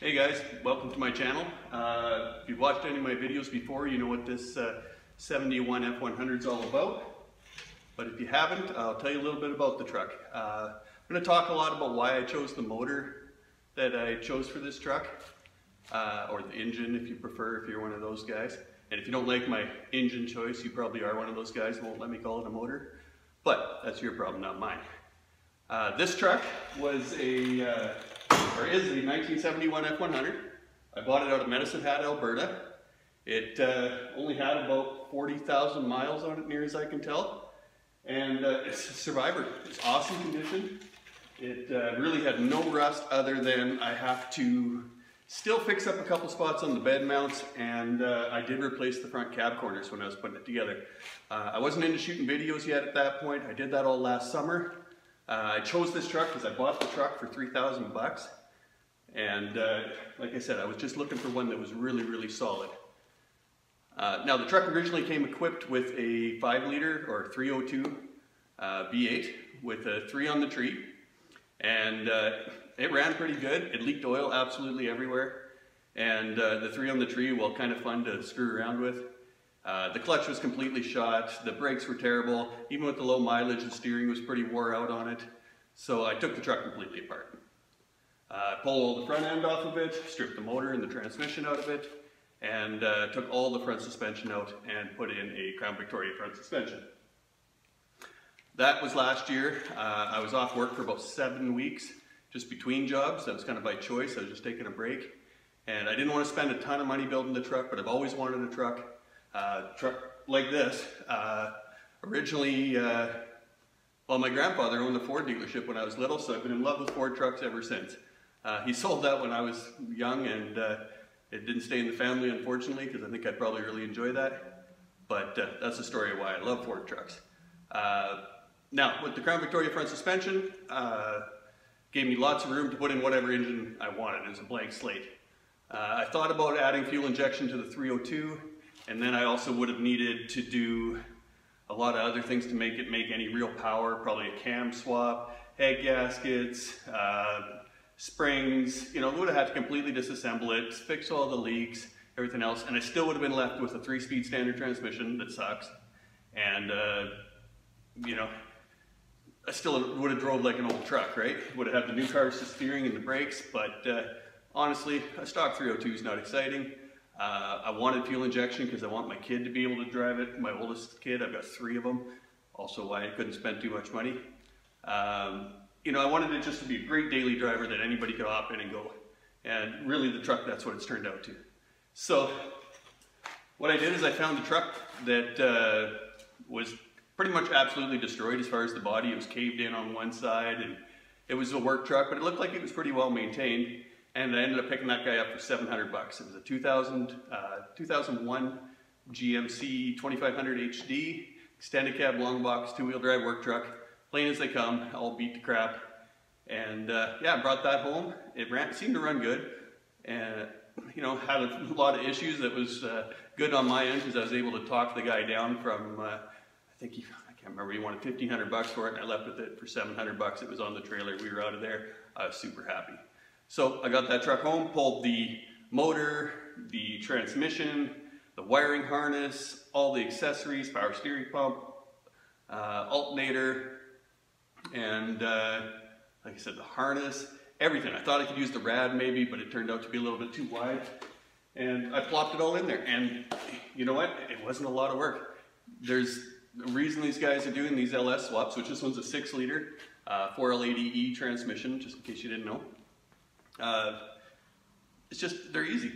Hey guys, welcome to my channel. If you've watched any of my videos before, you know what this 71 F100 is all about. But if you haven't, I'll tell you a little bit about the truck. I'm going to talk a lot about why I chose the motor that I chose for this truck, or the engine if you prefer, if you're one of those guys. And if you don't like my engine choice, you probably are one of those guys who won't let me call it a motor. But that's your problem, not mine. This truck was is a 1971 F100. I bought it out of Medicine Hat, Alberta. It only had about 40,000 miles on it, near as I can tell. And it's a survivor. It's awesome condition. It really had no rust other than I have to still fix up a couple spots on the bed mounts, and I did replace the front cab corners when I was putting it together. I wasn't into shooting videos yet at that point. I did that all last summer. I chose this truck because I bought the truck for $3,000, and like I said, I was just looking for one that was really solid. Now the truck originally came equipped with a 5-liter or 302 V8 with a 3 on the tree, and it ran pretty good. It leaked oil absolutely everywhere, and the 3 on the tree, well, kind of fun to screw around with. The clutch was completely shot, the brakes were terrible, even with the low mileage, the steering was pretty wore out on it. So I took the truck completely apart. Pulled all the front end off of it, stripped the motor and the transmission out of it, and took all the front suspension out and put in a Crown Victoria front suspension. That was last year. I was off work for about 7 weeks, just between jobs. That was kind of by choice. I was just taking a break. And I didn't want to spend a ton of money building the truck, but I've always wanted a truck. Truck like this. Originally, well, my grandfather owned a Ford dealership when I was little, so I've been in love with Ford trucks ever since. He sold that when I was young, and it didn't stay in the family, unfortunately, because I think I'd probably really enjoy that. But that's the story of why I love Ford trucks. Now, with the Crown Victoria front suspension, gave me lots of room to put in whatever engine I wanted. It was a blank slate. I thought about adding fuel injection to the 302, and then I also would have needed to do a lot of other things to make it make any real power, probably a cam swap, head gaskets, springs, you know, would have had to completely disassemble it, fix all the leaks, everything else, and I still would have been left with a 3-speed standard transmission that sucks. And, you know, I still would have drove like an old truck, right? Would have had the new car steering and the brakes, but honestly, a stock 302 is not exciting. I wanted fuel injection because I want my kid to be able to drive it. My oldest kid, I've got 3 of them. Also why I couldn't spend too much money. You know, I wanted it just to be a great daily driver that anybody could hop in and go. And really the truck, that's what it's turned out to. So what I did is I found a truck that was pretty much absolutely destroyed as far as the body. It was caved in on one side, and it was a work truck, but it looked like it was pretty well maintained. And I ended up picking that guy up for $700. It was a 2001 GMC 2500 HD, extended cab, long box, 2-wheel drive work truck, plain as they come, all beat to crap. And yeah, I brought that home. It seemed to run good, and you know, had a lot of issues. That was good on my end because I was able to talk the guy down from I can't remember, he wanted $1,500 for it, and I left with it for $700. It was on the trailer. We were out of there. I was super happy. So I got that truck home, pulled the motor, the transmission, the wiring harness, all the accessories, power steering pump, alternator, and like I said, the harness, everything. I thought I could use the rad maybe, but it turned out to be a little bit too wide. And I plopped it all in there, and you know what? It wasn't a lot of work. There's a reason these guys are doing these LS swaps, which this one's a 6-liter 4L80E transmission, just in case you didn't know. It's just, they're easy.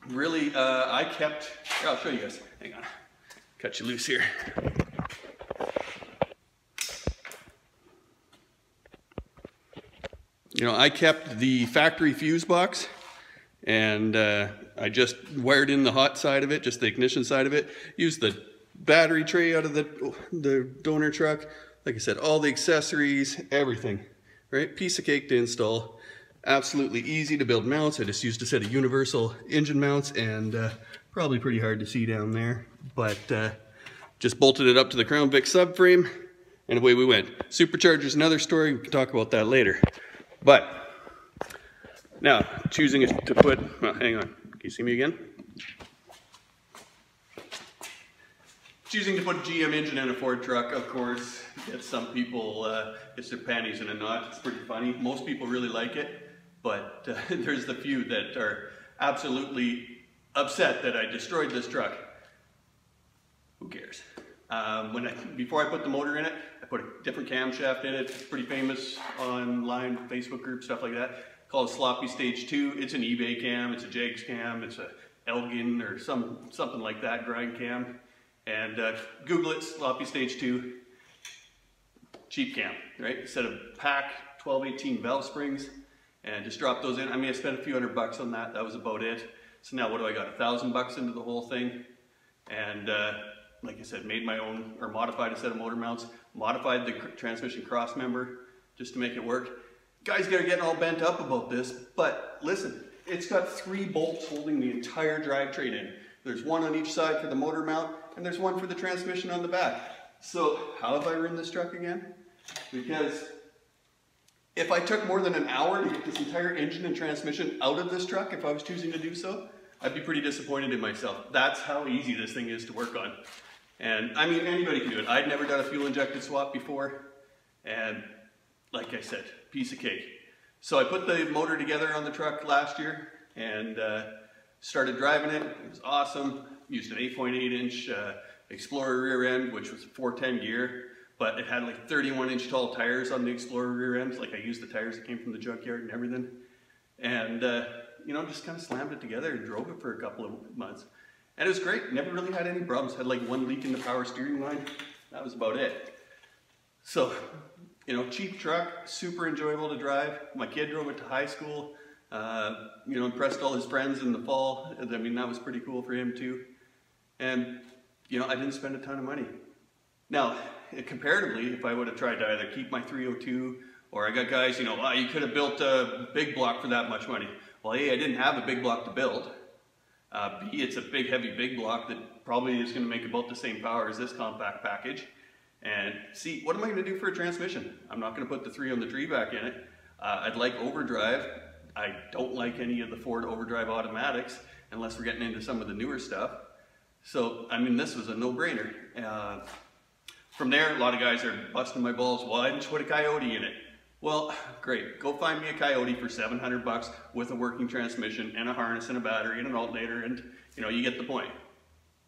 Really, here, I'll show you guys. Hang on. Cut you loose here. You know, I kept the factory fuse box, and I just wired in the hot side of it, just the ignition side of it. Used the battery tray out of the donor truck. Like I said, all the accessories, everything, right? Piece of cake to install. Absolutely easy to build mounts. I just used a set of universal engine mounts, and probably pretty hard to see down there, but just bolted it up to the Crown Vic subframe, and away we went. Supercharger's another story. We can talk about that later. But Now, choosing to put, well, hang on, can you see me again? Choosing to put a GM engine in a Ford truck, of course, gets some people, gets their panties in a knot. It's pretty funny. Most people really like it, but there's the few that are absolutely upset that I destroyed this truck. Who cares? Before I put the motor in it, I put a different camshaft in it. It's pretty famous online, Facebook group, stuff like that. Called Sloppy Stage 2. It's an eBay cam, it's a Jegs cam, it's a Elgin or something like that, grind cam. And Google it, Sloppy Stage 2, cheap cam, right? Set of pack 12-18 valve springs and just drop those in. I mean, I spent a few $100 on that. That was about it. So now what do I got? $1,000 into the whole thing. And like I said, made my own, or modified a set of motor mounts, modified the transmission cross member just to make it work. Guys are getting all bent up about this, but listen, it's got 3 bolts holding the entire drivetrain in. There's one on each side for the motor mount, and there's one for the transmission on the back. So how have I ruined this truck again? Because if I took more than an hour to get this entire engine and transmission out of this truck, if I was choosing to do so, I'd be pretty disappointed in myself. That's how easy this thing is to work on. And I mean, anybody can do it. I'd never done a fuel injected swap before, and like I said, piece of cake. So I put the motor together on the truck last year and started driving it. It was awesome. Used an 8.8 inch Explorer rear end, which was 410 gear, but it had like 31 inch tall tires on the Explorer rear end. Like I used the tires that came from the junkyard and everything. And you know, just kind of slammed it together and drove it for a couple of months. And it was great. Never really had any problems. Had like 1 leak in the power steering line. That was about it. So, you know, cheap truck, super enjoyable to drive. My kid drove it to high school. You know, impressed all his friends in the fall. I mean, that was pretty cool for him too. And, you know, I didn't spend a ton of money. Now, comparatively, if I would have tried to either keep my 302, or I got guys, you know, oh, you could have built a big block for that much money. Well, A, I didn't have a big block to build. B, it's a big, heavy, big block that probably is going to make about the same power as this compact package. And C, what am I going to do for a transmission? I'm not going to put the 3 on the tree back in it. I'd like overdrive. I don't like any of the Ford overdrive automatics unless we're getting into some of the newer stuff. So, I mean, this was a no-brainer. From there, a lot of guys are busting my balls. Why didn't you put a Coyote in it? Well, great. Go find me a Coyote for $700 with a working transmission and a harness and a battery and an alternator, and you know, you get the point.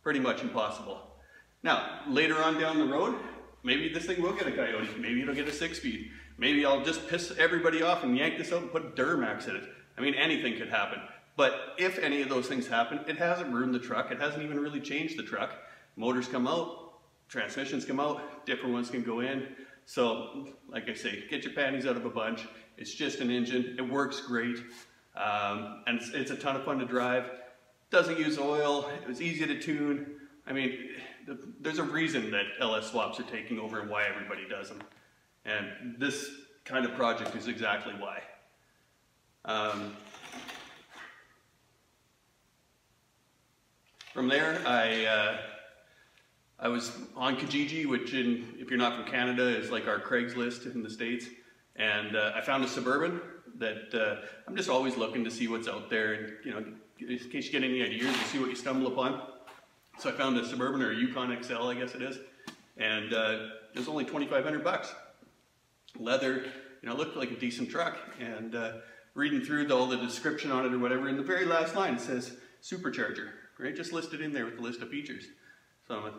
Pretty much impossible. Now, later on down the road, maybe this thing will get a Coyote. Maybe it'll get a 6-speed. Maybe I'll just piss everybody off and yank this out and put Duramax in it. I mean, anything could happen. But if any of those things happen, it hasn't ruined the truck. It hasn't even really changed the truck. Motors come out, transmissions come out, different ones can go in. So, like I say, get your panties out of a bunch. It's just an engine. It works great. And it's a ton of fun to drive. Doesn't use oil. It was easy to tune. I mean, there's a reason that LS swaps are taking over and why everybody does them. And this kind of project is exactly why. From there, I was on Kijiji, which if you're not from Canada, is like our Craigslist in the States. And I found a Suburban that I'm just always looking to see what's out there, and you know, in case you get any ideas and see what you stumble upon. So I found a Suburban, or a Yukon XL, I guess it is, and it was only $2,500. Leather, you know, looked like a decent truck. And reading through all the description on it or whatever, in the very last line it says supercharger, right? Just listed in there with the list of features. So I'm like,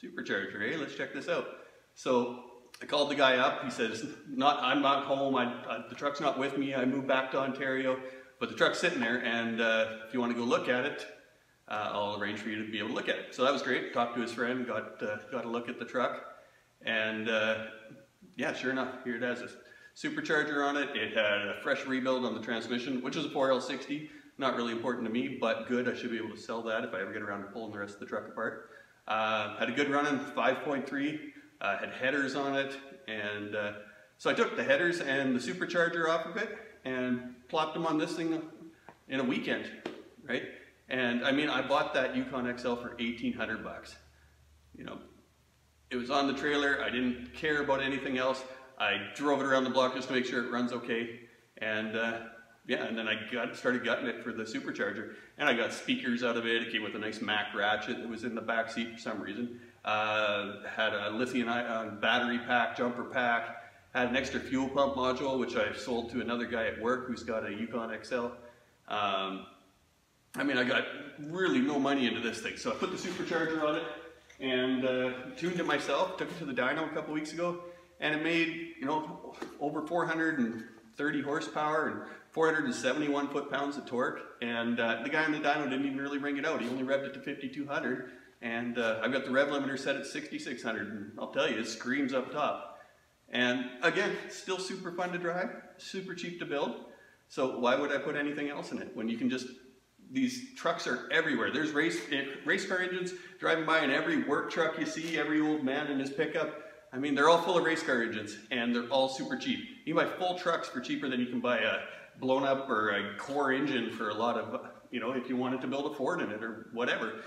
supercharger, hey, let's check this out. So I called the guy up. He says, I'm not home. The truck's not with me. I moved back to Ontario, but the truck's sitting there, and if you want to go look at it, I'll arrange for you to be able to look at it. So that was great. Talked to his friend, got a look at the truck, and yeah, sure enough, here it has a supercharger on it. It had a fresh rebuild on the transmission, which is a 4L60. Not really important to me, but good. I should be able to sell that if I ever get around to pulling the rest of the truck apart. Had a good run in 5.3. Had headers on it, and so I took the headers and the supercharger off of it and plopped them on this thing in a weekend, right? And I mean, I bought that Yukon XL for $1,800. You know, it was on the trailer. I didn't care about anything else. I drove it around the block just to make sure it runs okay, and yeah, and then I started gutting it for the supercharger, and I got speakers out of it. It came with a nice Mac ratchet that was in the back seat for some reason. Had a lithium-ion battery pack, jumper pack. Had an extra fuel pump module, which I sold to another guy at work who's got a Yukon XL. I mean, I got really no money into this thing, so I put the supercharger on it and tuned it myself. Took it to the dyno a couple weeks ago, and it made, you know, over 430 horsepower and 471 foot-pounds of torque. And the guy on the dyno didn't even really ring it out. He only revved it to 5,200, and I've got the rev limiter set at 6,600, and I'll tell you, it screams up top. And again, still super fun to drive, super cheap to build. So why would I put anything else in it when you can just, these trucks are everywhere. There's race car engines driving by in every work truck you see, every old man in his pickup. I mean, they're all full of race car engines, and they're all super cheap. You can buy full trucks for cheaper than you can buy a blown up or a core engine for a lot of, you know, if you wanted to build a Ford in it or whatever.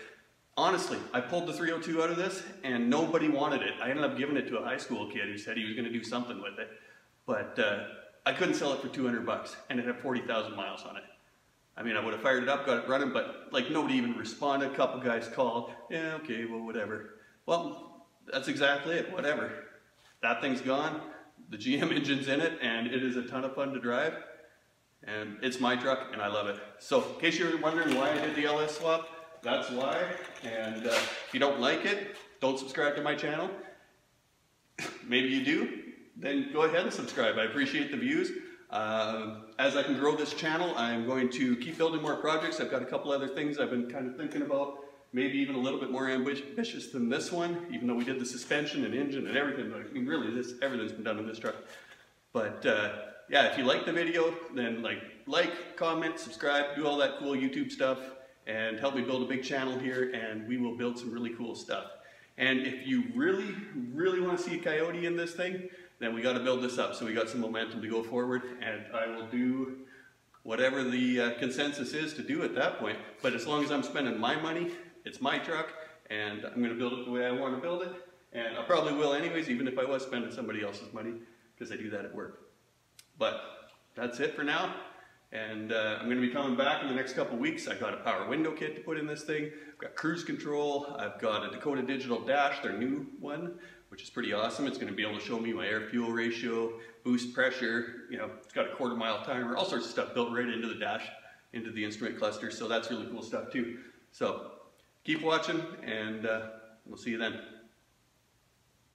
Honestly, I pulled the 302 out of this and nobody wanted it. I ended up giving it to a high school kid who said he was going to do something with it. But I couldn't sell it for 200 bucks and it had 40,000 miles on it. I mean, I would have fired it up, got it running, but like nobody even responded. A couple guys called, yeah, okay, well, whatever. Well, that's exactly it, whatever. That thing's gone, the GM engine's in it, and it is a ton of fun to drive. And it's my truck and I love it. So in case you're wondering why I did the LS swap, that's why. And if you don't like it, don't subscribe to my channel. Maybe you do, then go ahead and subscribe. I appreciate the views. As I can grow this channel, I'm going to keep building more projects. I've got a couple other things I've been kind of thinking about, maybe even a little bit more ambitious than this one, even though we did the suspension and engine and everything. I mean, really, everything's been done in this truck. But yeah, if you like the video, then like, comment, subscribe, do all that cool YouTube stuff, and help me build a big channel here, and we will build some really cool stuff. And if you really, really want to see a Coyote in this thing, then we got to build this up so we got some momentum to go forward, and I will do whatever the consensus is to do at that point. But as long as I'm spending my money, it's my truck, and I'm going to build it the way I want to build it, and I probably will anyways, even if I was spending somebody else's money, because I do that at work. But that's it for now. And I'm going to be coming back in the next couple weeks. I got a power window kit to put in this thing. I've got cruise control. I've got a Dakota Digital dash, their new one, which is pretty awesome. It's going to be able to show me my air-fuel ratio, boost pressure. You know, it's got a quarter-mile timer, all sorts of stuff built right into the dash, into the instrument cluster. So that's really cool stuff too. So keep watching, and we'll see you then.